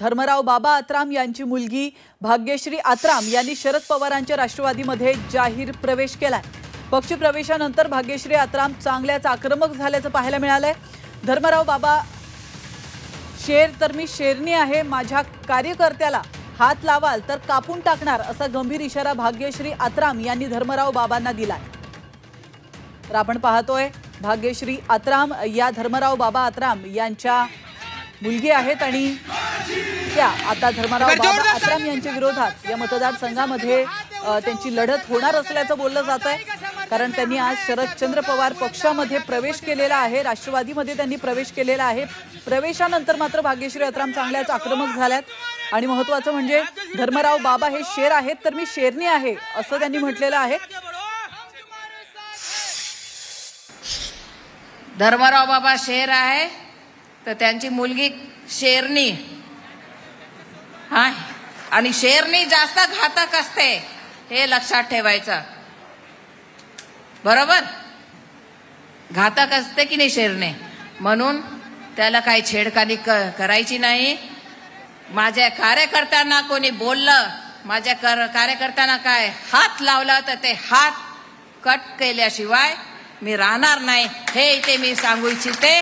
धर्मराव बाबा आत्राम यांची मुलगी भाग्यश्री आत्राम यांनी शरद पवारांच्या राष्ट्रवादीमध्ये जाहीर प्रवेश केलाय। पक्ष प्रवेशानंतर भाग्यश्री आत्राम चांगल्याच आक्रमक झाल्याचं पाहायला मिळालंय। धर्मराव बाबा शेर तर मी शेरनी आहे, माझ्या कार्यकर्त्याला हात लावाल तर कापून टाकणार असा गंभीर इशारा भाग्यश्री आत्राम यांनी धर्मराव बाबांना दिलाय। तर आपण पाहतोय भाग्यश्री आत्राम या धर्मराव बाबा आत्राम यांच्या मुलगी आहेत आणि त्या आता धर्मराव बाबा आत्राम यांच्या विरोधात या मतदारसंघामध्ये त्यांची लढत होणार असल्याचं बोललं जात आहे। कारण त्यांनी आज शरदचंद्र पवार पक्षामध्ये प्रवेश केलेला आहे, राष्ट्रवादीमध्ये त्यांनी प्रवेश केलेला आहे। प्रवेशानंतर मात्र भाग्यश्री आत्राम चांगल्याच आक्रमक झाल्यात आणि महत्त्वाचं म्हणजे धर्मराव बाबा हे शेर आहेत तर मी शेरनी आहे असं त्यांनी म्हटलेलं आहे। धर्मराव बाबा शेर आहे तर त्यांची मुलगी शेरनी आणि शेरनी जास्त घातक असते हे लक्षात ठेवायचं। बरोबर, घातक असते की नाही शेरने, म्हणून त्याला काही छेडखानी करायची नाही। माझ्या कार्यकर्त्यांना कोणी बोललं, माझ्या कार्यकर्त्यांना काय हात लावला तर ते हात कट केल्याशिवाय मी राहणार नाही, हे इथे मी सांगू इच्छिते।